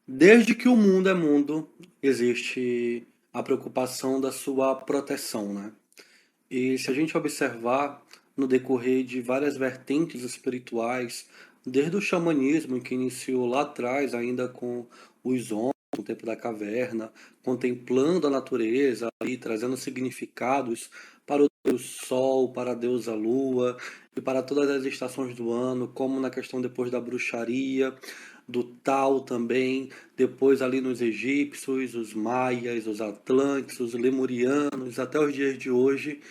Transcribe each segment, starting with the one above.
Desde que o mundo é mundo, existe a preocupação da sua proteção, né? E se a gente observar no decorrer de várias vertentes espirituais, desde o xamanismo que iniciou lá atrás, ainda com os homens, no tempo da caverna, contemplando a natureza e trazendo significados para o Deus Sol, para a deusa Lua e para todas as estações do ano, como na questão depois da bruxaria, do tal também, depois ali nos egípcios, os maias, os atlantes, os lemurianos, até os dias de hoje,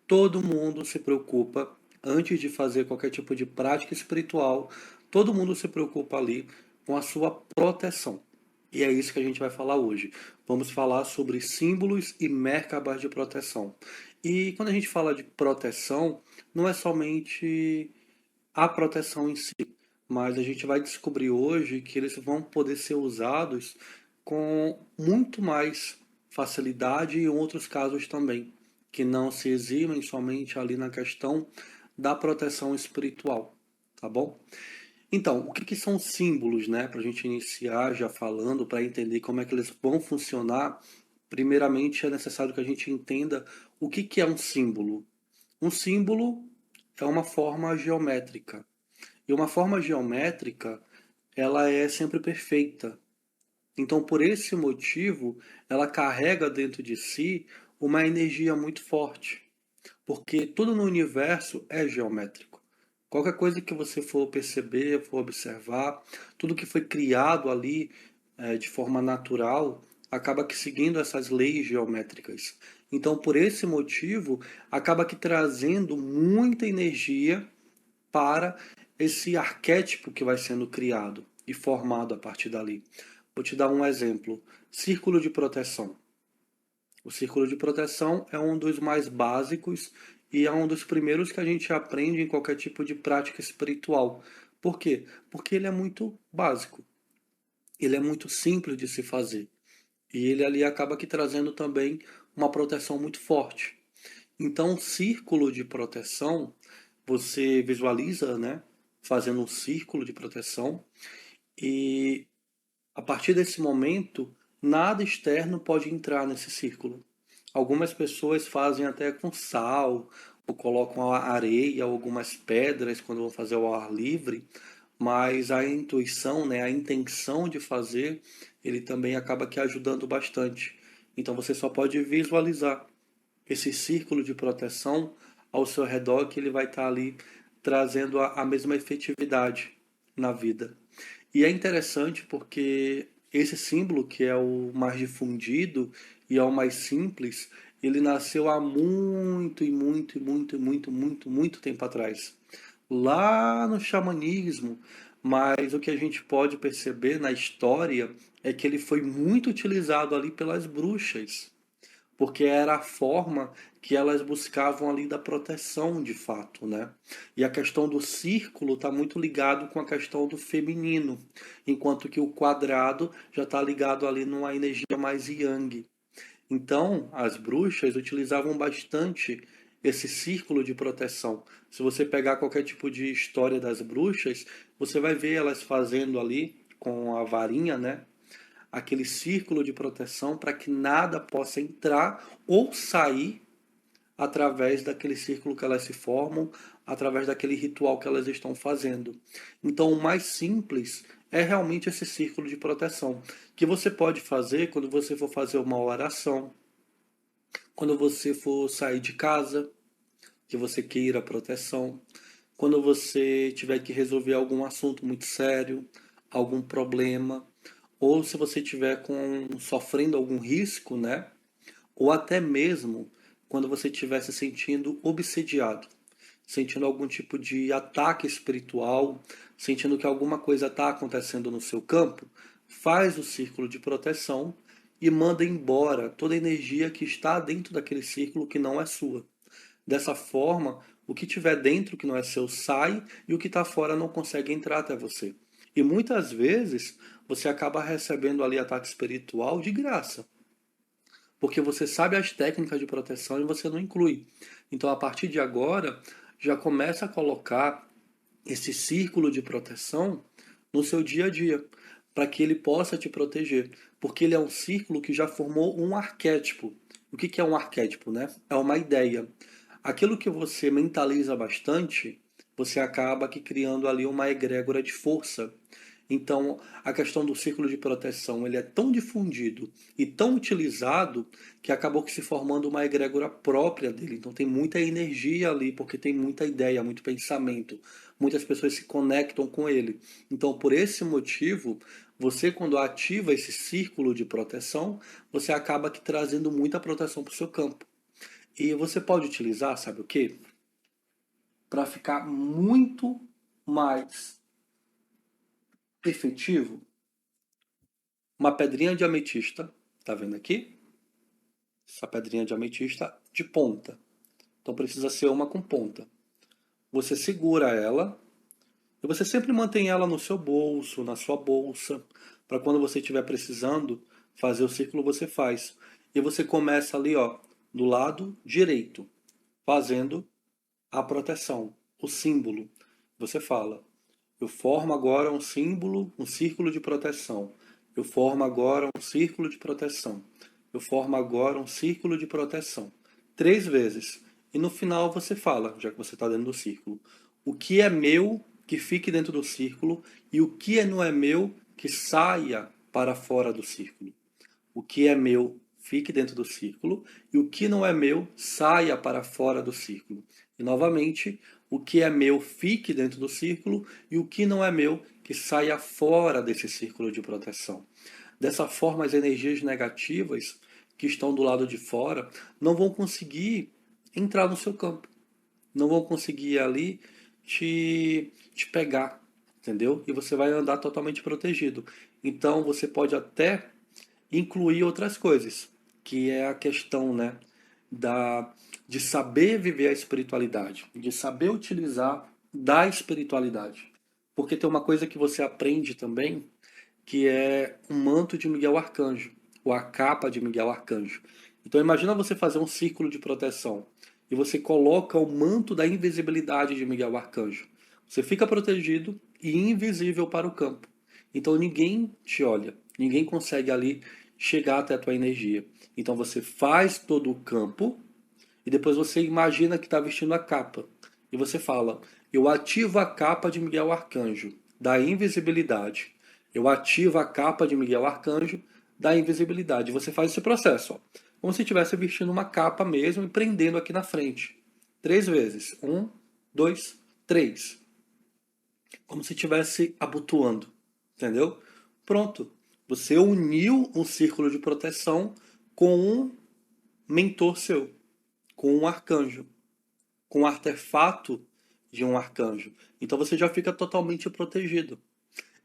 todo mundo se preocupa, antes de fazer qualquer tipo de prática espiritual, todo mundo se preocupa ali com a sua proteção. E é isso que a gente vai falar hoje. Vamos falar sobre símbolos e merkabas de proteção. E quando a gente fala de proteção, não é somente a proteção em si, mas a gente vai descobrir hoje que eles vão poder ser usados com muito mais facilidade em outros casos também, que não se eximem somente ali na questão da proteção espiritual, tá bom? Então, o que são símbolos, né? Para a gente iniciar já falando, para entender como é que eles vão funcionar, primeiramente é necessário que a gente entenda o que é um símbolo. Um símbolo é uma forma geométrica. E uma forma geométrica, ela é sempre perfeita. Então, por esse motivo, ela carrega dentro de si uma energia muito forte, porque tudo no universo é geométrico. Qualquer coisa que você for perceber, for observar, tudo que foi criado ali de forma natural, acaba que seguindo essas leis geométricas. Então, por esse motivo, acaba que trazendo muita energia para esse arquétipo que vai sendo criado e formado a partir dali. Vou te dar um exemplo: círculo de proteção. O círculo de proteção é um dos mais básicos e é um dos primeiros que a gente aprende em qualquer tipo de prática espiritual. Por quê? Porque ele é muito básico, ele é muito simples de se fazer e ele ali acaba que trazendo também uma proteção muito forte. Então, o círculo de proteção, você visualiza, né, fazendo um círculo de proteção e a partir desse momento, nada externo pode entrar nesse círculo. Algumas pessoas fazem até com sal, ou colocam a areia, ou algumas pedras quando vão fazer ao ar livre, mas a intuição, né, a intenção de fazer, ele também acaba que ajudando bastante. Então você só pode visualizar esse círculo de proteção ao seu redor que ele vai estar ali trazendo a mesma efetividade na vida. E é interessante porque esse símbolo, que é o mais difundido e é o mais simples, ele nasceu há muito e muito e muito e muito, muito, muito tempo atrás. Lá no xamanismo, mas o que a gente pode perceber na história é que ele foi muito utilizado ali pelas bruxas porque era a forma que elas buscavam ali da proteção de fato, né? E a questão do círculo está muito ligado com a questão do feminino, enquanto que o quadrado já está ligado ali numa energia mais yang. Então, as bruxas utilizavam bastante esse círculo de proteção. Se você pegar qualquer tipo de história das bruxas, você vai ver elas fazendo ali com a varinha, né? Aquele círculo de proteção para que nada possa entrar ou sair através daquele círculo que elas se formam, através daquele ritual que elas estão fazendo. Então, o mais simples é realmente esse círculo de proteção, que você pode fazer quando você for fazer uma oração, quando você for sair de casa, que você queira proteção, quando você tiver que resolver algum assunto muito sério, algum problema, ou se você tiver sofrendo algum risco, né? Ou até mesmo quando você estiver se sentindo obsediado, sentindo algum tipo de ataque espiritual, sentindo que alguma coisa está acontecendo no seu campo, faz o círculo de proteção e manda embora toda a energia que está dentro daquele círculo que não é sua. Dessa forma, o que tiver dentro que não é seu sai e o que está fora não consegue entrar até você. E muitas vezes você acaba recebendo ali ataque espiritual de graça, porque você sabe as técnicas de proteção e você não inclui. Então, a partir de agora, já começa a colocar esse círculo de proteção no seu dia a dia, para que ele possa te proteger, porque ele é um círculo que já formou um arquétipo. O que é um arquétipo, né? É uma ideia. Aquilo que você mentaliza bastante, você acaba que criando ali uma egrégora de força. Então, a questão do círculo de proteção, ele é tão difundido e tão utilizado que acabou que se formando uma egrégora própria dele. Então, tem muita energia ali, porque tem muita ideia, muito pensamento. Muitas pessoas se conectam com ele. Então, por esse motivo, você quando ativa esse círculo de proteção, você acaba que trazendo muita proteção para o seu campo. E você pode utilizar, sabe o quê? Para ficar muito mais efetivo, uma pedrinha de ametista, tá vendo aqui? Essa pedrinha de ametista de ponta. Então precisa ser uma com ponta. Você segura ela e você sempre mantém ela no seu bolso, na sua bolsa, para quando você estiver precisando fazer o círculo você faz. E você começa ali, ó, do lado direito, fazendo a proteção, o símbolo. Você fala: eu formo agora um símbolo, um círculo de proteção. Eu formo agora um círculo de proteção. Eu formo agora um círculo de proteção. 3 vezes. E no final você fala, já que você está dentro do círculo, o que é meu que fique dentro do círculo e o que não é meu que saia para fora do círculo. O que é meu fique dentro do círculo e o que não é meu saia para fora do círculo. E novamente, o que é meu fique dentro do círculo e o que não é meu que saia fora desse círculo de proteção. Dessa forma, as energias negativas que estão do lado de fora não vão conseguir entrar no seu campo, não vão conseguir ali te pegar, entendeu? E você vai andar totalmente protegido. Então você pode até incluir outras coisas, que é a questão, né, de saber viver a espiritualidade, de saber utilizar da espiritualidade. Porque tem uma coisa que você aprende também, que é um manto de Miguel Arcanjo, ou a capa de Miguel Arcanjo. Então imagina você fazer um círculo de proteção e você coloca o manto da invisibilidade de Miguel Arcanjo. Você fica protegido e invisível para o campo. Então ninguém te olha, ninguém consegue ali chegar até a tua energia. Então você faz todo o campo e depois você imagina que está vestindo a capa. E você fala: eu ativo a capa de Miguel Arcanjo, da invisibilidade. Eu ativo a capa de Miguel Arcanjo, da invisibilidade. Você faz esse processo, ó, como se estivesse vestindo uma capa mesmo e prendendo aqui na frente. 3 vezes. 1, 2, 3. Como se estivesse abotoando. Entendeu? Pronto. Você uniu um círculo de proteção com um mentor seu, com um arcanjo, com um artefato de um arcanjo. Então você já fica totalmente protegido.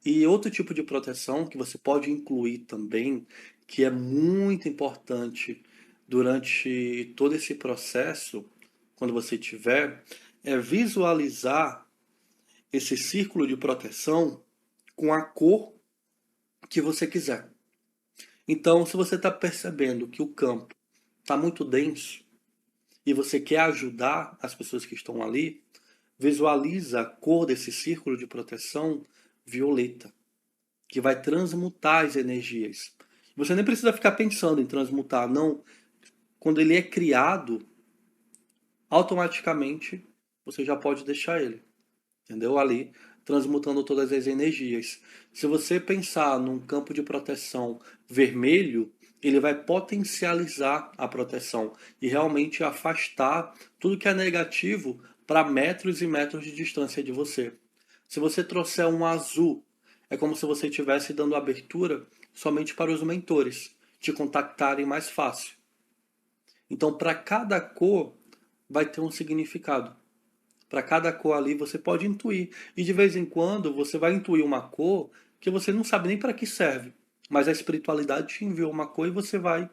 E outro tipo de proteção que você pode incluir também, que é muito importante durante todo esse processo, quando você tiver, é visualizar esse círculo de proteção com a cor que você quiser. Então, se você está percebendo que o campo está muito denso e você quer ajudar as pessoas que estão ali, visualiza a cor desse círculo de proteção violeta, que vai transmutar as energias. Você nem precisa ficar pensando em transmutar, não. Quando ele é criado, automaticamente você já pode deixar ele, entendeu? Ali, transmutando todas as energias. Se você pensar num campo de proteção vermelho, ele vai potencializar a proteção e realmente afastar tudo que é negativo para metros e metros de distância de você. Se você trouxer um azul, é como se você estivesse dando abertura somente para os mentores te contactarem mais fácil. Então, para cada cor, vai ter um significado. Para cada cor ali você pode intuir. E de vez em quando você vai intuir uma cor que você não sabe nem para que serve. Mas a espiritualidade te enviou uma cor e você vai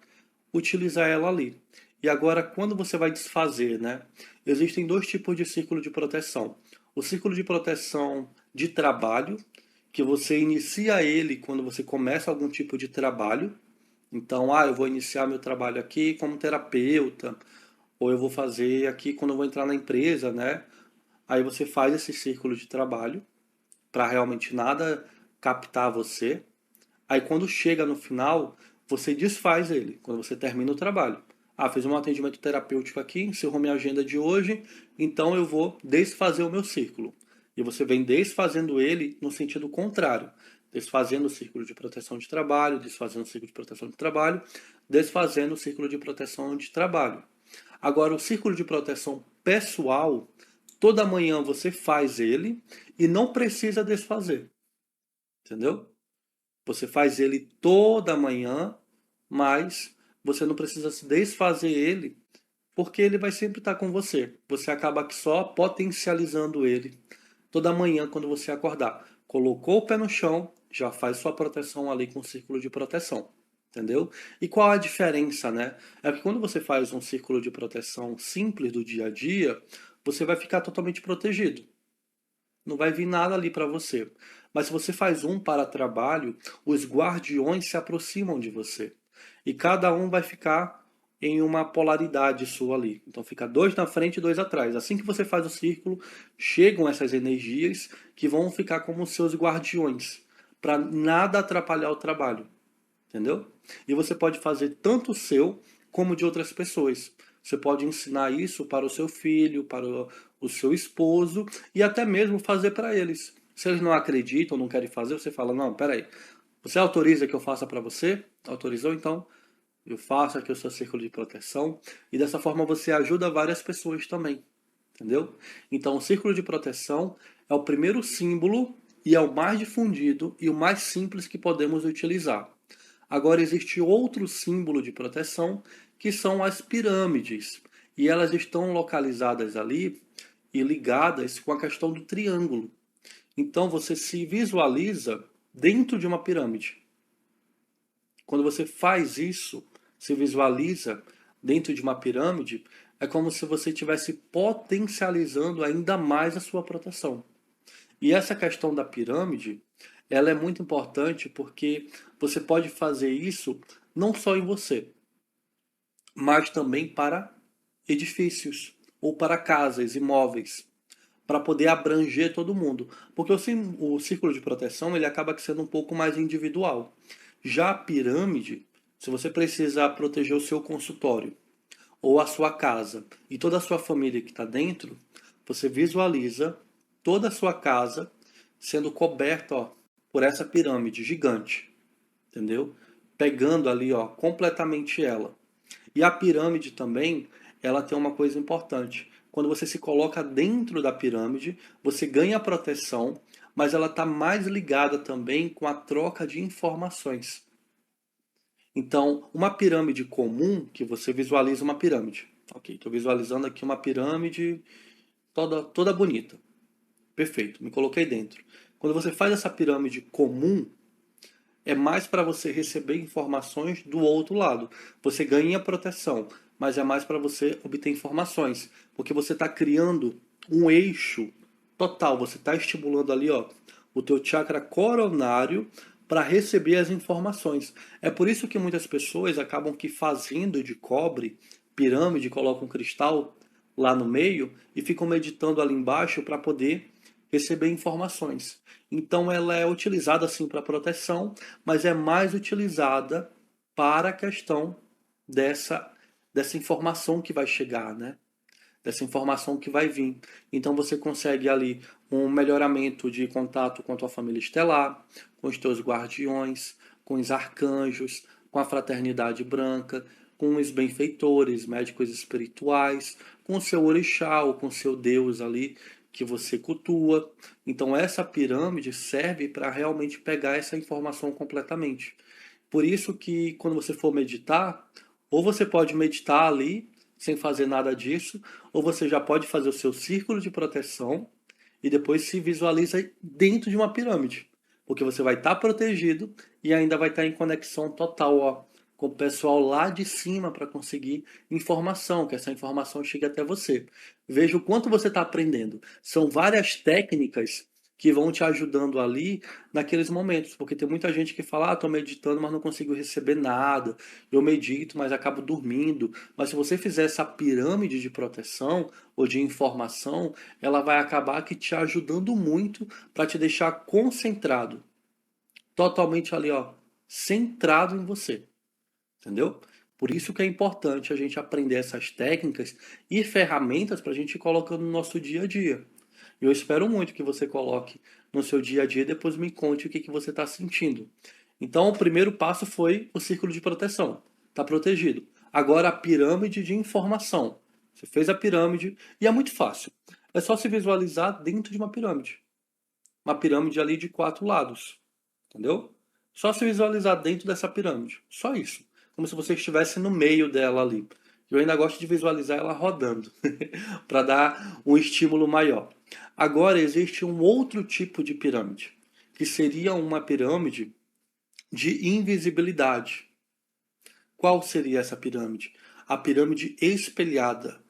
utilizar ela ali. E agora, quando você vai desfazer, né? Existem dois tipos de círculo de proteção. O círculo de proteção de trabalho, que você inicia ele quando você começa algum tipo de trabalho. Então, eu vou iniciar meu trabalho aqui como terapeuta, ou eu vou fazer aqui quando eu vou entrar na empresa, né? Aí você faz esse círculo de trabalho para realmente nada captar você. Aí quando chega no final, você desfaz ele, quando você termina o trabalho. Ah, fiz um atendimento terapêutico aqui, encerrou minha agenda de hoje, então eu vou desfazer o meu círculo. E você vem desfazendo ele no sentido contrário. Desfazendo o círculo de proteção de trabalho, desfazendo o círculo de proteção de trabalho, desfazendo o círculo de proteção de trabalho. Agora, o círculo de proteção pessoal, toda manhã você faz ele e não precisa desfazer. Entendeu? Você faz ele toda manhã, mas você não precisa se desfazer ele, porque ele vai sempre estar com você. Você acaba só potencializando ele toda manhã quando você acordar. Colocou o pé no chão, já faz sua proteção ali com o círculo de proteção. Entendeu? E qual a diferença, né? É que quando você faz um círculo de proteção simples do dia a dia, você vai ficar totalmente protegido. Não vai vir nada ali para você. Mas se você faz um para trabalho, os guardiões se aproximam de você. E cada um vai ficar em uma polaridade sua ali. Então fica dois na frente e dois atrás. Assim que você faz o círculo, chegam essas energias que vão ficar como seus guardiões, para nada atrapalhar o trabalho. Entendeu? E você pode fazer tanto o seu como de outras pessoas. Você pode ensinar isso para o seu filho, para o seu esposo e até mesmo fazer para eles. Se eles não acreditam, não querem fazer, você fala: não, peraí, você autoriza que eu faça para você? Autorizou? Então eu faço aqui o seu círculo de proteção. E dessa forma você ajuda várias pessoas também. Entendeu? Então o círculo de proteção é o primeiro símbolo e é o mais difundido e o mais simples que podemos utilizar. Agora existe outro símbolo de proteção, que são as pirâmides. E elas estão localizadas ali e ligadas com a questão do triângulo. Então você se visualiza dentro de uma pirâmide. Quando você faz isso, se visualiza dentro de uma pirâmide, é como se você estivesse potencializando ainda mais a sua proteção. E essa questão da pirâmide, ela é muito importante porque você pode fazer isso não só em você, mas também para edifícios ou para casas, imóveis, para poder abranger todo mundo. Porque o círculo de proteção ele acaba sendo um pouco mais individual. Já a pirâmide, se você precisar proteger o seu consultório ou a sua casa e toda a sua família que está dentro, você visualiza toda a sua casa sendo coberta, ó, por essa pirâmide gigante, entendeu? Pegando ali, ó, completamente ela. E a pirâmide também, ela tem uma coisa importante. Quando você se coloca dentro da pirâmide, você ganha proteção, mas ela está mais ligada também com a troca de informações. Então, uma pirâmide comum, que você visualiza uma pirâmide. Ok, estou visualizando aqui uma pirâmide toda bonita. Perfeito, me coloquei dentro. Quando você faz essa pirâmide comum, é mais para você receber informações do outro lado. Você ganha proteção, mas é mais para você obter informações, porque você está criando um eixo total. Você está estimulando ali, ó, o teu chakra coronário para receber as informações. É por isso que muitas pessoas acabam que fazendo de cobre pirâmide, colocam um cristal lá no meio e ficam meditando ali embaixo para poder receber informações. Então ela é utilizada assim para proteção, mas é mais utilizada para a questão dessa informação que vai chegar, né? Dessa informação que vai vir. Então você consegue ali um melhoramento de contato com a tua família estelar, com os teus guardiões, com os arcanjos, com a fraternidade branca, com os benfeitores, médicos espirituais, com o seu orixá ou com o seu Deus ali que você cultua. Então essa pirâmide serve para realmente pegar essa informação completamente. Por isso que quando você for meditar, ou você pode meditar ali sem fazer nada disso, ou você já pode fazer o seu círculo de proteção e depois se visualiza dentro de uma pirâmide, porque você vai estar protegido e ainda vai estar em conexão total, ó, com o pessoal lá de cima para conseguir informação, que essa informação chegue até você. Veja o quanto você está aprendendo. São várias técnicas que vão te ajudando ali naqueles momentos, porque tem muita gente que fala: ah, estou meditando, mas não consigo receber nada. Eu medito, mas acabo dormindo. Mas se você fizer essa pirâmide de proteção ou de informação, ela vai acabar que te ajudando muito para te deixar concentrado, totalmente ali, ó, centrado em você, entendeu? Por isso que é importante a gente aprender essas técnicas e ferramentas para a gente ir colocando no nosso dia a dia. Eu espero muito que você coloque no seu dia a dia e depois me conte o que você está sentindo. Então, o primeiro passo foi o círculo de proteção. Está protegido. Agora, a pirâmide de informação. Você fez a pirâmide e é muito fácil. É só se visualizar dentro de uma pirâmide. Uma pirâmide ali de 4 lados. Entendeu? Só se visualizar dentro dessa pirâmide. Só isso. Como se você estivesse no meio dela ali. Eu ainda gosto de visualizar ela rodando, para dar um estímulo maior. Agora existe um outro tipo de pirâmide, que seria uma pirâmide de invisibilidade. Qual seria essa pirâmide? A pirâmide espelhada.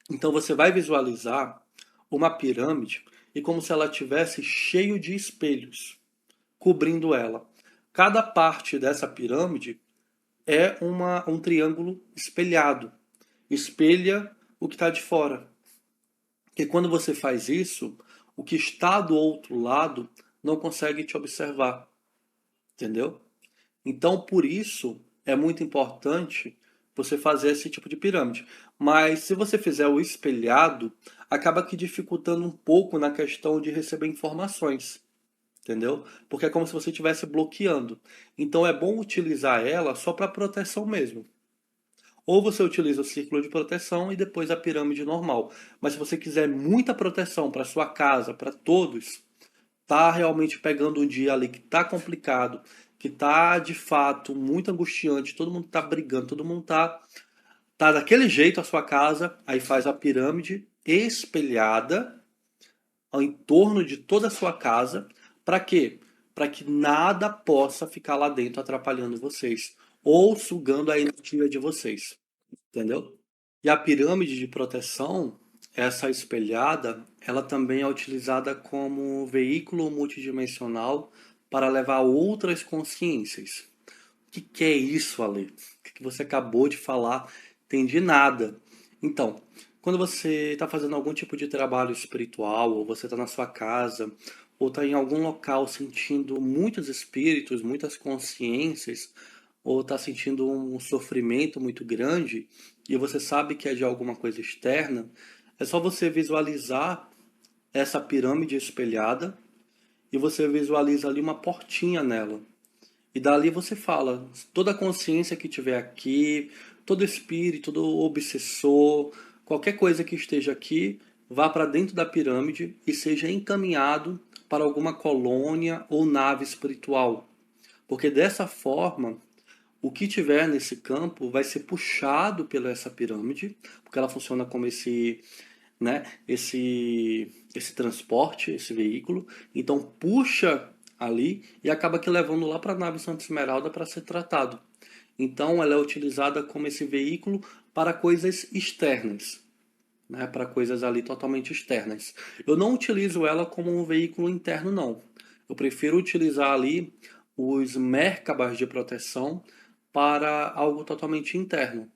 Então você vai visualizar uma pirâmide e como se ela tivesse cheio de espelhos cobrindo ela. Cada parte dessa pirâmide é um triângulo espelhado. Espelha o que está de fora. Porque quando você faz isso, o que está do outro lado não consegue te observar. Entendeu? Então, por isso, é muito importante você fazer esse tipo de pirâmide. Mas se você fizer o espelhado, acaba que dificultando um pouco na questão de receber informações. Entendeu? Porque é como se você estivesse bloqueando. Então é bom utilizar ela só para proteção mesmo. Ou você utiliza o círculo de proteção e depois a pirâmide normal. Mas se você quiser muita proteção para sua casa, para todos, tá realmente pegando um dia ali que tá complicado, que tá de fato muito angustiante, todo mundo tá brigando, todo mundo tá daquele jeito a sua casa, aí faz a pirâmide espelhada ao entorno de toda a sua casa, para quê? Para que nada possa ficar lá dentro atrapalhando vocês ou sugando a energia de vocês, entendeu? E a pirâmide de proteção, essa espelhada, ela também é utilizada como veículo multidimensional para levar outras consciências. O que é isso, Ale? O que você acabou de falar? Entendi nada. Então, quando você está fazendo algum tipo de trabalho espiritual, ou você está na sua casa, ou está em algum local sentindo muitos espíritos, muitas consciências, ou está sentindo um sofrimento muito grande, e você sabe que é de alguma coisa externa, é só você visualizar essa pirâmide espelhada e você visualiza ali uma portinha nela. E dali você fala, toda consciência que tiver aqui, todo espírito, todo obsessor, qualquer coisa que esteja aqui, vá para dentro da pirâmide e seja encaminhado para alguma colônia ou nave espiritual. Porque dessa forma, o que tiver nesse campo vai ser puxado pela essa pirâmide, porque ela funciona como esse transporte, esse veículo. Então puxa ali e acaba que levando lá para a nave Santa Esmeralda para ser tratado. Então ela é utilizada como esse veículo para coisas externas, né, para coisas ali totalmente externas. Eu não utilizo ela como um veículo interno, não. Eu prefiro utilizar ali os Merkabas de proteção para algo totalmente interno,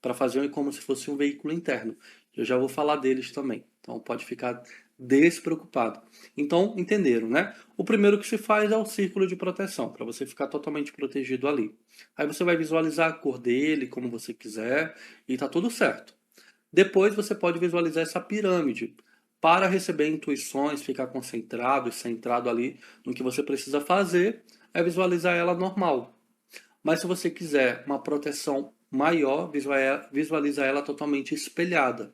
para fazer como se fosse um veículo interno. Eu já vou falar deles também, então pode ficar despreocupado. Então, entenderam, né? O primeiro que se faz é o círculo de proteção, para você ficar totalmente protegido ali. Aí você vai visualizar a cor dele, como você quiser, e tá tudo certo. Depois você pode visualizar essa pirâmide para receber intuições, ficar concentrado e centrado ali no que você precisa fazer, é visualizar ela normal. Mas se você quiser uma proteção maior, visualiza ela totalmente espelhada.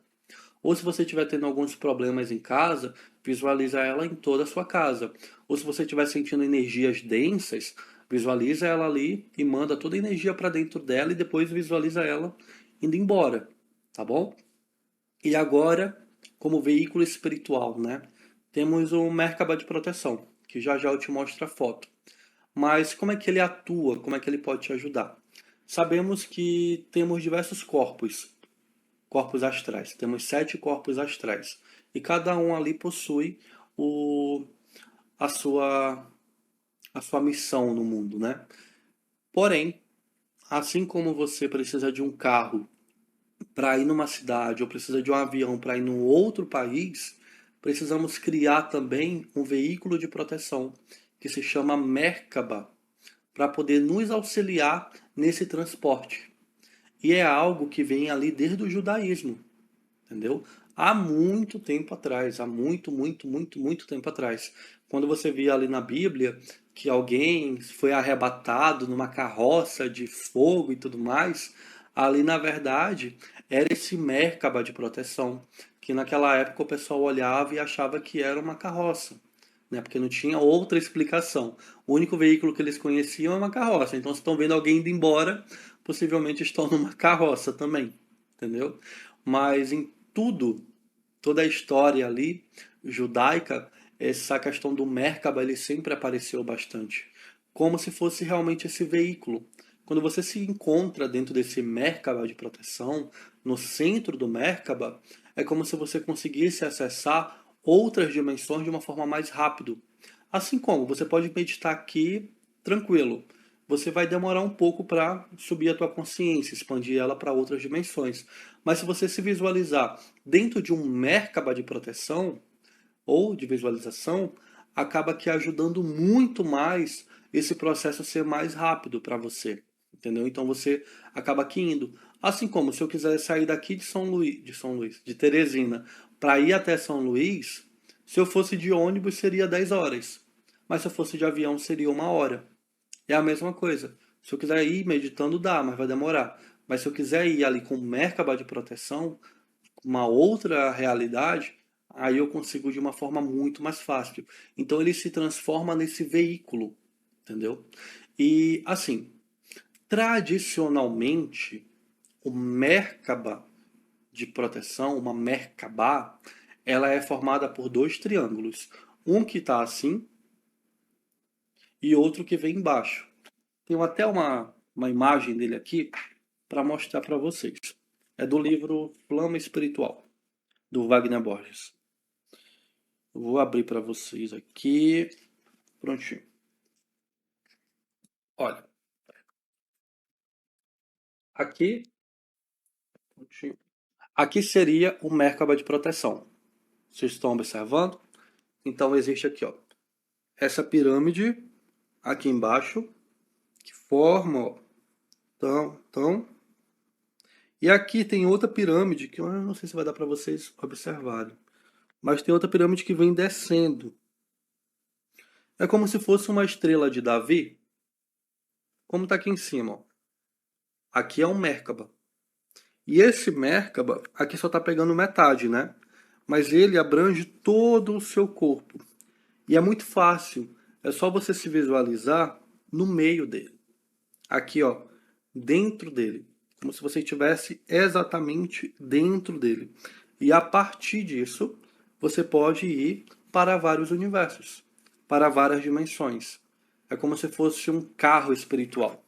Ou se você estiver tendo alguns problemas em casa, visualiza ela em toda a sua casa. Ou se você estiver sentindo energias densas, visualiza ela ali e manda toda a energia para dentro dela e depois visualiza ela indo embora, tá bom? E agora, como veículo espiritual, né? Temos o Merkaba de proteção, que já já eu te mostro a foto. Mas como é que ele atua? Como é que ele pode te ajudar? Sabemos que temos diversos corpos astrais. Temos 7 corpos astrais. E cada um ali possui o, a, sua, a sua missão no mundo, né? Porém, assim como você precisa de um carro para ir numa cidade ou precisa de um avião para ir num outro país, precisamos criar também um veículo de proteção que se chama Merkaba. para poder nos auxiliar nesse transporte. E é algo que vem ali desde o judaísmo, entendeu? Há muito tempo atrás, há muito tempo atrás. Quando você via ali na Bíblia que alguém foi arrebatado numa carroça de fogo e tudo mais, ali na verdade era esse Merkaba de proteção, que naquela época o pessoal olhava e achava que era uma carroça, né? Porque não tinha outra explicação. O único veículo que eles conheciam é uma carroça. Então, se estão vendo alguém indo embora, possivelmente estão numa carroça também, entendeu? Mas em tudo, toda a história ali judaica, essa questão do Merkaba ele sempre apareceu bastante, como se fosse realmente esse veículo. Quando você se encontra dentro desse Merkaba de proteção, no centro do Merkaba, é como se você conseguisse acessar outras dimensões de uma forma mais rápido. Assim como você pode meditar aqui tranquilo, você vai demorar um pouco para subir a tua consciência, expandir ela para outras dimensões. Mas se você se visualizar dentro de um Merkaba de proteção ou de visualização, acaba que ajudando muito mais esse processo a ser mais rápido para você, entendeu? Então você acaba aqui indo. Assim como se eu quiser sair daqui de Teresina, para ir até São Luís, se eu fosse de ônibus seria 10 horas, mas se eu fosse de avião seria 1 hora. É a mesma coisa. Se eu quiser ir meditando, dá, mas vai demorar. Mas se eu quiser ir ali com Merkaba de proteção, uma outra realidade, aí eu consigo de uma forma muito mais fácil. Então ele se transforma nesse veículo, entendeu? E assim, tradicionalmente, o Merkaba de proteção, uma Merkabah, ela é formada por dois triângulos. Um que está assim e outro que vem embaixo. Tenho até uma imagem dele aqui para mostrar para vocês. É do livro Flama Espiritual, do Wagner Borges. Eu vou abrir para vocês aqui. Prontinho. Olha, aqui, prontinho. Aqui seria o Merkaba de proteção. Vocês estão observando? Então existe aqui, ó, essa pirâmide aqui embaixo que forma, ó, tão. E aqui tem outra pirâmide que eu não sei se vai dar para vocês observarem, mas tem outra pirâmide que vem descendo. É como se fosse uma estrela de Davi, como está aqui em cima, ó. Aqui é um Merkaba. E esse Merkaba, aqui só está pegando metade, né? Mas ele abrange todo o seu corpo. E é muito fácil. É só você se visualizar no meio dele. Aqui, ó, dentro dele. Como se você estivesse exatamente dentro dele. E a partir disso, você pode ir para vários universos, para várias dimensões. É como se fosse um carro espiritual.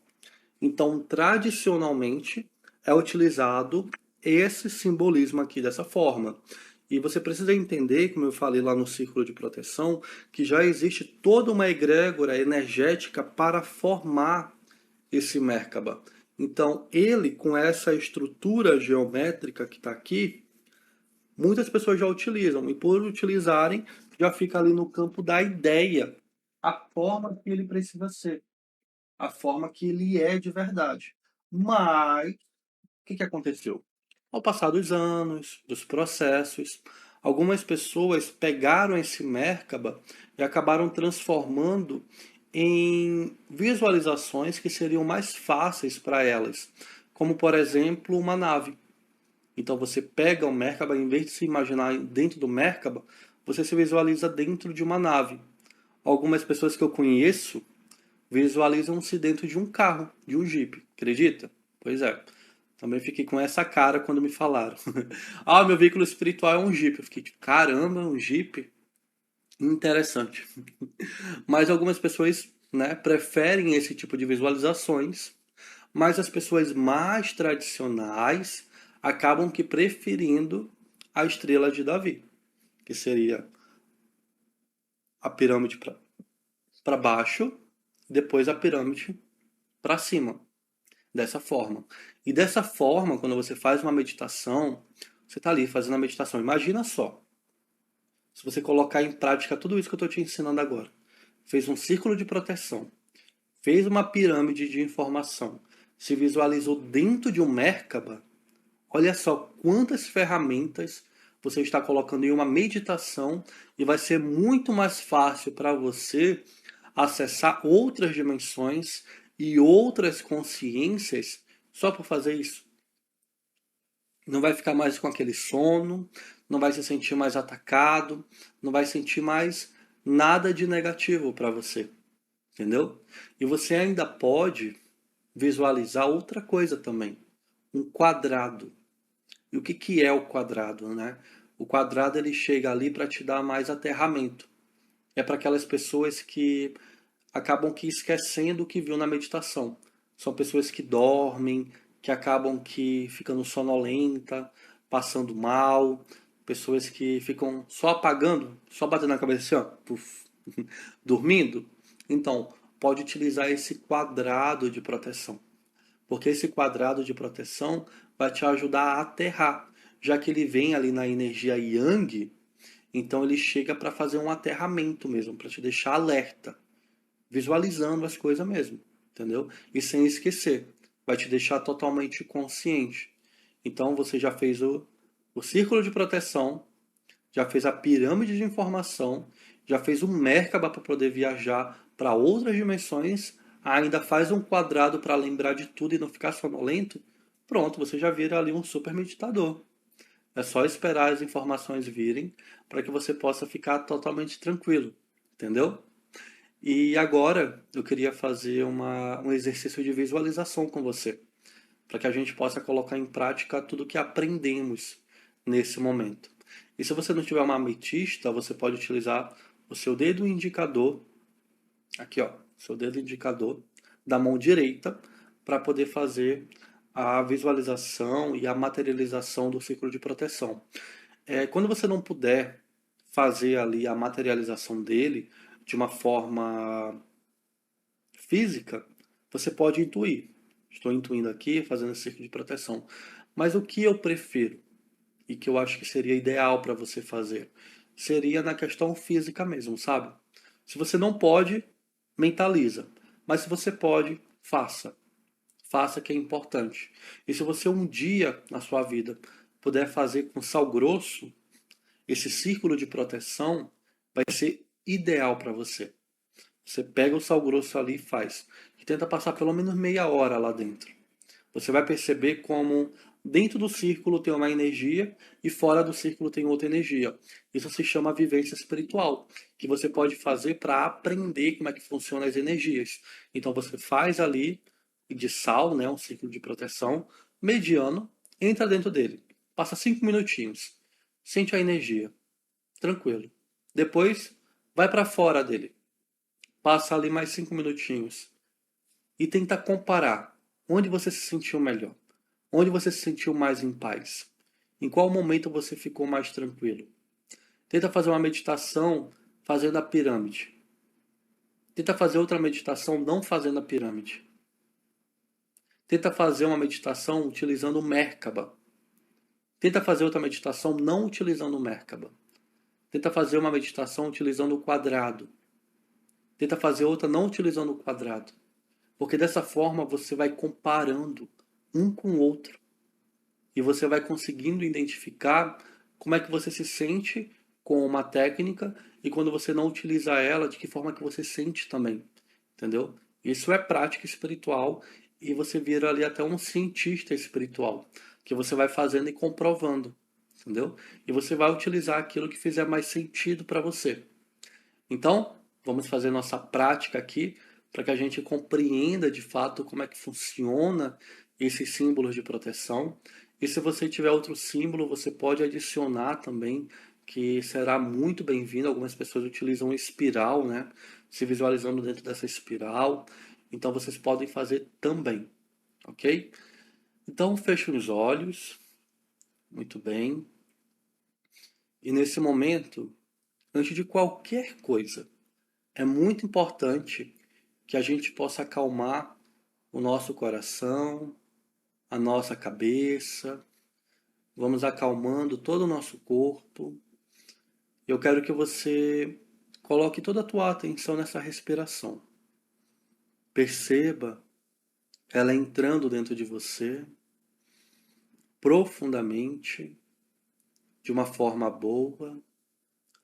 Então, tradicionalmente, é utilizado esse simbolismo aqui dessa forma. E você precisa entender, como eu falei lá no círculo de proteção, que já existe toda uma egrégora energética para formar esse Merkaba. Então, ele, com essa estrutura geométrica que está aqui, muitas pessoas já utilizam. E por utilizarem, já fica ali no campo da ideia, a forma que ele precisa ser, a forma que ele é de verdade. Mas, o que aconteceu? Ao passar dos anos, dos processos, algumas pessoas pegaram esse Merkaba e acabaram transformando em visualizações que seriam mais fáceis para elas, como por exemplo uma nave. Então você pega o Merkaba, em vez de se imaginar dentro do Merkaba, você se visualiza dentro de uma nave. Algumas pessoas que eu conheço visualizam-se dentro de um carro, de um Jeep, acredita? Pois é. Também fiquei com essa cara quando me falaram. Ah, meu veículo espiritual é um Jeep. Eu fiquei tipo, caramba, um Jeep? Interessante. Mas algumas pessoas, né, preferem esse tipo de visualizações, mas as pessoas mais tradicionais acabam que preferindo a estrela de Davi, que seria a pirâmide para baixo, depois a pirâmide para cima. Dessa forma. E dessa forma, quando você faz uma meditação, você está ali fazendo a meditação. Imagina só, se você colocar em prática tudo isso que eu estou te ensinando agora. Fez um círculo de proteção, fez uma pirâmide de informação, se visualizou dentro de um Merkaba, olha só quantas ferramentas você está colocando em uma meditação e vai ser muito mais fácil para você acessar outras dimensões e outras consciências só por fazer isso. Não vai ficar mais com aquele sono, não vai se sentir mais atacado, não vai sentir mais nada de negativo para você, entendeu? E você ainda pode visualizar outra coisa também, um quadrado. E o que que é o quadrado, né? O quadrado ele chega ali para te dar mais aterramento. É para aquelas pessoas que acabam que esquecendo o que viu na meditação. São pessoas que dormem, que acabam que ficando sonolenta, passando mal, pessoas que ficam só apagando, só batendo na cabeça assim, ó, puf, dormindo. Então, pode utilizar esse quadrado de proteção, porque esse quadrado de proteção vai te ajudar a aterrar, já que ele vem ali na energia Yang, então ele chega para fazer um aterramento mesmo, para te deixar alerta, visualizando as coisas mesmo, entendeu? E sem esquecer, vai te deixar totalmente consciente. Então você já fez o círculo de proteção, já fez a pirâmide de informação, já fez um Merkaba para poder viajar para outras dimensões, ainda faz um quadrado para lembrar de tudo e não ficar sonolento. Pronto, você já vira ali um super meditador. É só esperar as informações virem para que você possa ficar totalmente tranquilo, entendeu? E agora eu queria fazer um exercício de visualização com você, para que a gente possa colocar em prática tudo que aprendemos nesse momento. E se você não tiver uma ametista, você pode utilizar o seu dedo indicador, aqui ó, seu dedo indicador da mão direita, para poder fazer a visualização e a materialização do círculo de proteção. Quando você não puder fazer ali a materialização dele de uma forma física, você pode intuir. Estou intuindo aqui, fazendo esse círculo de proteção. Mas o que eu prefiro e que eu acho que seria ideal para você fazer seria na questão física mesmo, sabe? Se você não pode, mentaliza. Mas se você pode, faça. Faça que é importante. E se você um dia na sua vida puder fazer com sal grosso, esse círculo de proteção vai ser ideal para você. Você pega o sal grosso ali e faz. E tenta passar pelo menos meia hora lá dentro. Você vai perceber como dentro do círculo tem uma energia e fora do círculo tem outra energia. Isso se chama vivência espiritual, que você pode fazer para aprender como é que funcionam as energias. Então você faz ali de sal, né, um círculo de proteção mediano, entra dentro dele. Passa 5 minutinhos. Sente a energia. Tranquilo. Depois vai para fora dele. Passa ali mais 5 minutinhos e tenta comparar onde você se sentiu melhor, onde você se sentiu mais em paz, em qual momento você ficou mais tranquilo. Tenta fazer uma meditação fazendo a pirâmide. Tenta fazer outra meditação não fazendo a pirâmide. Tenta fazer uma meditação utilizando o Merkaba. Tenta fazer outra meditação não utilizando o Merkaba. Tenta fazer uma meditação utilizando o quadrado. Tenta fazer outra não utilizando o quadrado. Porque dessa forma você vai comparando um com o outro. E você vai conseguindo identificar como é que você se sente com uma técnica e quando você não utiliza ela, de que forma que você sente também. Entendeu? Isso é prática espiritual e você vira ali até um cientista espiritual, que você vai fazendo e comprovando. Entendeu? E você vai utilizar aquilo que fizer mais sentido para você. Então, vamos fazer nossa prática aqui para que a gente compreenda de fato como é que funciona esses símbolos de proteção. E se você tiver outro símbolo, você pode adicionar também, que será muito bem-vindo. Algumas pessoas utilizam espiral, né? Se visualizando dentro dessa espiral. Então vocês podem fazer também, ok? Então feche os olhos, muito bem. E nesse momento, antes de qualquer coisa, é muito importante que a gente possa acalmar o nosso coração, a nossa cabeça. Vamos acalmando todo o nosso corpo. Eu quero que você coloque toda a tua atenção nessa respiração. Perceba ela entrando dentro de você profundamente, de uma forma boa,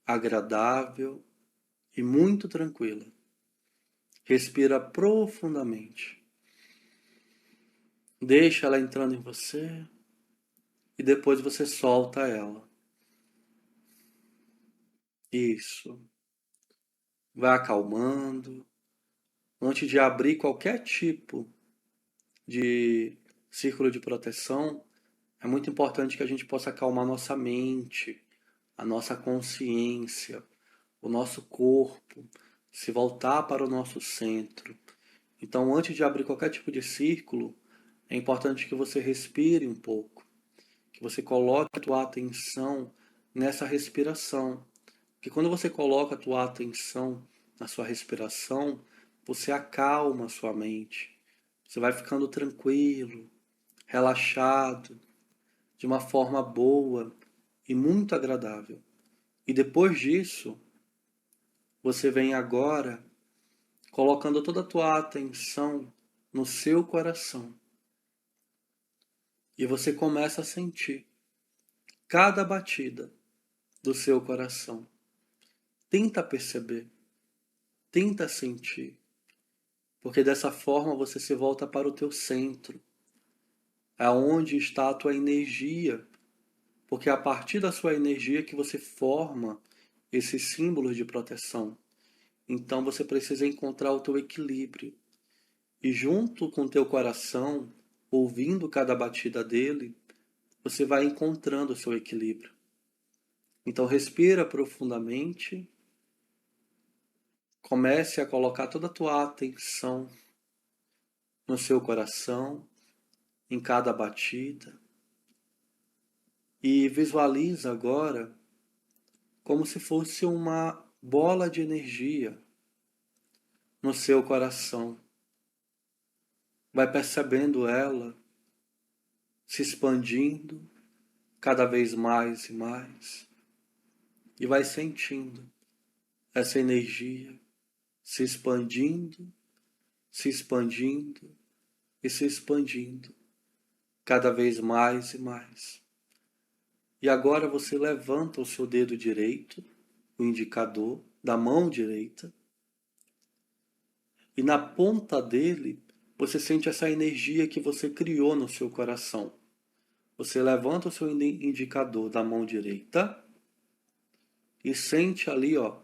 agradável e muito tranquila. Respira profundamente. Deixa ela entrando em você e depois você solta ela. Isso. Vai acalmando. Antes de abrir qualquer tipo de círculo de proteção, é muito importante que a gente possa acalmar nossa mente, a nossa consciência, o nosso corpo, se voltar para o nosso centro. Então, antes de abrir qualquer tipo de círculo, é importante que você respire um pouco, que você coloque a tua atenção nessa respiração. Porque quando você coloca a tua atenção na sua respiração, você acalma a sua mente. Você vai ficando tranquilo, relaxado, de uma forma boa e muito agradável. E depois disso, você vem agora colocando toda a tua atenção no seu coração. E você começa a sentir cada batida do seu coração. Tenta perceber, tenta sentir, porque dessa forma você se volta para o teu centro, aonde está a tua energia, porque é a partir da sua energia que você forma esses símbolos de proteção. Então você precisa encontrar o teu equilíbrio. E junto com o teu coração, ouvindo cada batida dele, você vai encontrando o seu equilíbrio. Então respira profundamente, comece a colocar toda a tua atenção no seu coração, em cada batida, e visualiza agora como se fosse uma bola de energia no seu coração. Vai percebendo ela se expandindo cada vez mais e mais, e vai sentindo essa energia se expandindo, se expandindo e se expandindo cada vez mais e mais. E agora você levanta o seu dedo direito, o indicador da mão direita, e na ponta dele você sente essa energia que você criou no seu coração. Você levanta o seu indicador da mão direita e sente ali, ó,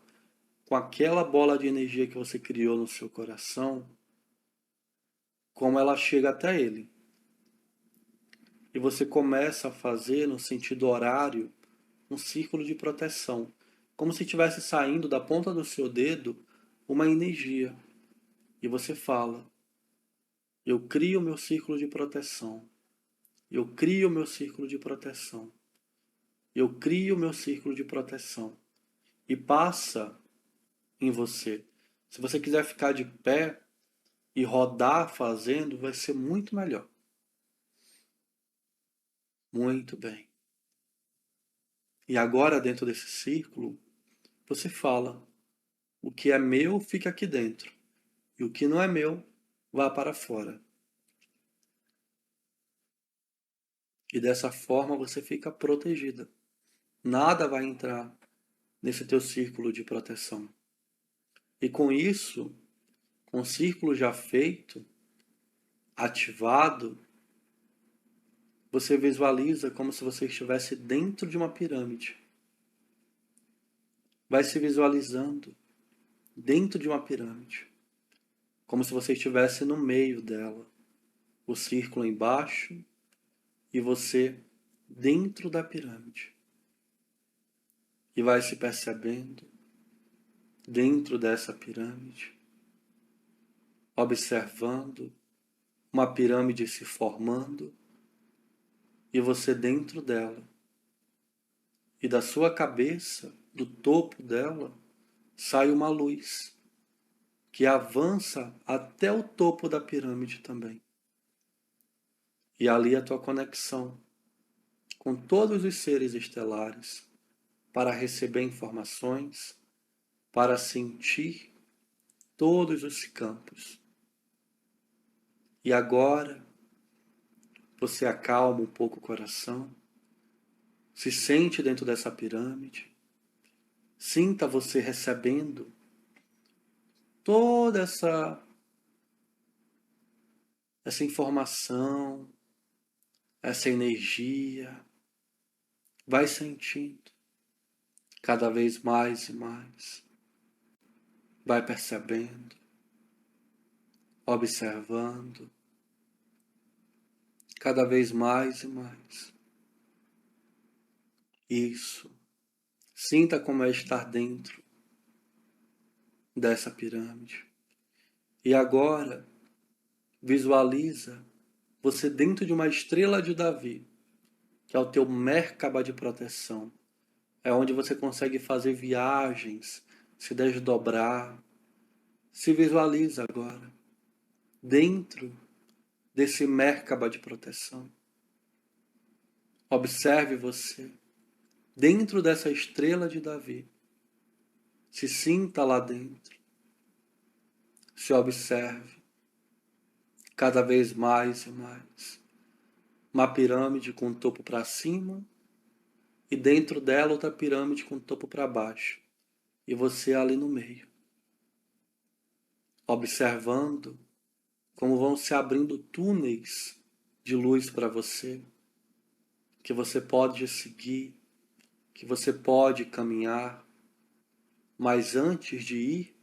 com aquela bola de energia que você criou no seu coração, como ela chega até ele. E você começa a fazer, no sentido horário, um círculo de proteção, como se estivesse saindo da ponta do seu dedo uma energia. E você fala: eu crio meu círculo de proteção. Eu crio meu círculo de proteção. Eu crio meu círculo de proteção. E passa em você. Se você quiser ficar de pé e rodar fazendo, vai ser muito melhor. Muito bem. E agora, dentro desse círculo, você fala: o que é meu fica aqui dentro. E o que não é meu, vá para fora. E dessa forma você fica protegida. Nada vai entrar nesse teu círculo de proteção. E com isso, com o círculo já feito, ativado, você visualiza como se você estivesse dentro de uma pirâmide. Vai se visualizando dentro de uma pirâmide, como se você estivesse no meio dela, o círculo embaixo e você dentro da pirâmide. E vai se percebendo dentro dessa pirâmide, observando uma pirâmide se formando e você dentro dela. E da sua cabeça, do topo dela, sai uma luz que avança até o topo da pirâmide também. E ali a tua conexão com todos os seres estelares para receber informações, para sentir todos os campos. E agora você acalma um pouco o coração, se sente dentro dessa pirâmide, sinta você recebendo toda essa informação, essa energia, vai sentindo cada vez mais e mais, vai percebendo, observando, cada vez mais e mais. Isso. Sinta como é estar dentro dessa pirâmide. E agora, visualiza você dentro de uma estrela de Davi, que é o teu Merkaba de proteção. É onde você consegue fazer viagens, se desdobrar. Se visualiza agora, dentro desse Merkaba de proteção. Observe você, dentro dessa estrela de Davi. Se sinta lá dentro. Se observe, cada vez mais e mais. Uma pirâmide com o topo para cima e dentro dela outra pirâmide com o topo para baixo. E você ali no meio. Observando como vão se abrindo túneis de luz para você, que você pode seguir, que você pode caminhar. Mas antes de ir,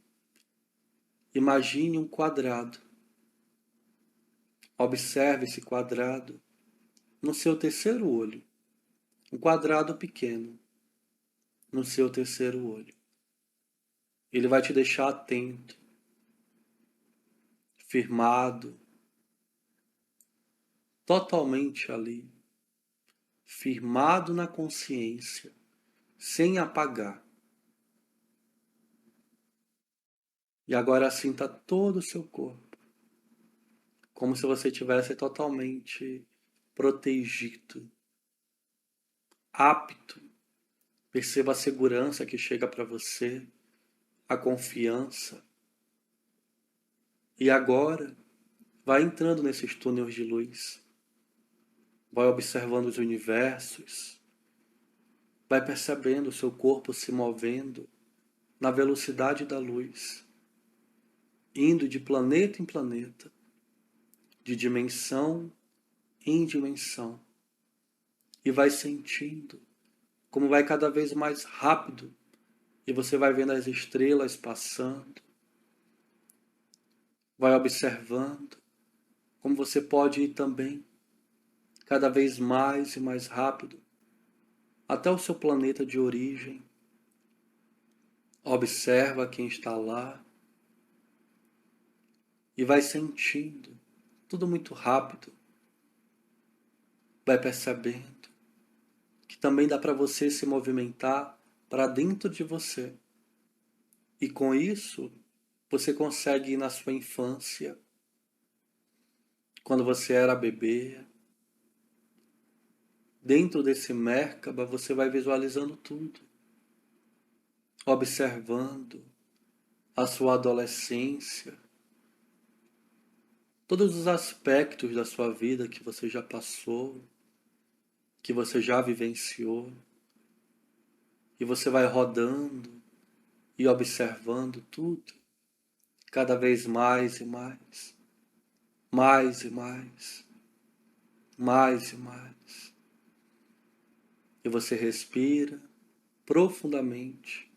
imagine um quadrado. Observe esse quadrado no seu terceiro olho. Um quadrado pequeno no seu terceiro olho. Ele vai te deixar atento, firmado, totalmente ali, firmado na consciência, sem apagar. E agora sinta todo o seu corpo, como se você estivesse totalmente protegido, apto. Perceba a segurança que chega para você, a confiança. E agora, vai entrando nesses túneis de luz, vai observando os universos, vai percebendo o seu corpo se movendo na velocidade da luz, indo de planeta em planeta, de dimensão em dimensão, e vai sentindo como vai cada vez mais rápido, e você vai vendo as estrelas passando, vai observando como você pode ir também cada vez mais e mais rápido até o seu planeta de origem. Observa quem está lá e vai sentindo tudo muito rápido. Vai percebendo que também dá para você se movimentar para dentro de você. E com isso, você consegue ir na sua infância, quando você era bebê. Dentro desse Merkaba, você vai visualizando tudo, observando a sua adolescência, todos os aspectos da sua vida que você já passou, que você já vivenciou, e você vai rodando e observando tudo, cada vez mais e mais, mais e mais, mais e mais. E você respira profundamente,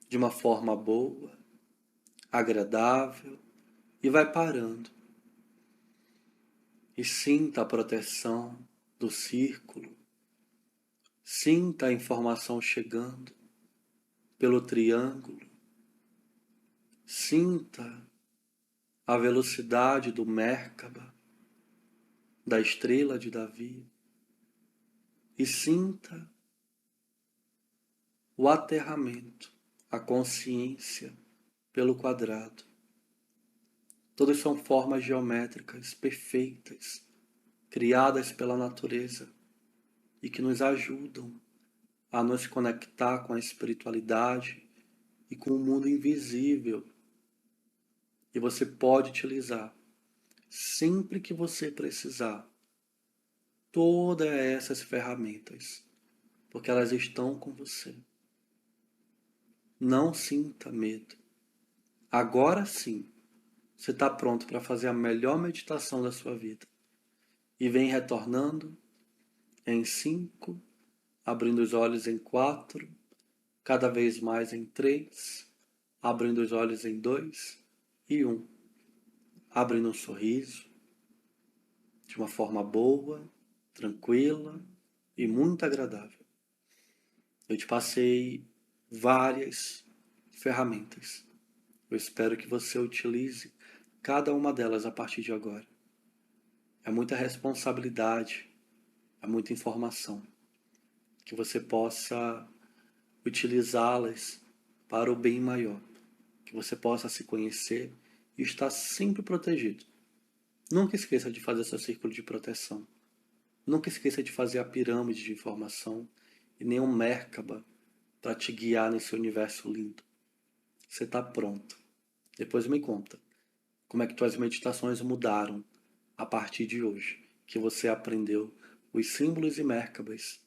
de uma forma boa, agradável, e vai parando. E sinta a proteção do círculo, sinta a informação chegando pelo triângulo, sinta a velocidade do Merkaba, da estrela de Davi, e sinta o aterramento, a consciência pelo quadrado. Todas são formas geométricas perfeitas, criadas pela natureza e que nos ajudam a nos conectar com a espiritualidade e com o mundo invisível. E você pode utilizar sempre que você precisar, todas essas ferramentas, porque elas estão com você. Não sinta medo. Agora sim, você está pronto para fazer a melhor meditação da sua vida. E vem retornando em 5, abrindo os olhos em 4, cada vez mais em 3, abrindo os olhos em 2 e 1. Abrindo um sorriso de uma forma boa, tranquila e muito agradável. Eu te passei várias ferramentas. Eu espero que você utilize cada uma delas a partir de agora. É muita responsabilidade, é muita informação. Que você possa utilizá-las para o bem maior. Que você possa se conhecer e estar sempre protegido. Nunca esqueça de fazer seu círculo de proteção. Nunca esqueça de fazer a pirâmide de informação e nem um Merkaba para te guiar nesse universo lindo. Você está pronto. Depois me conta como é que tuas meditações mudaram a partir de hoje, que você aprendeu os símbolos e Merkabas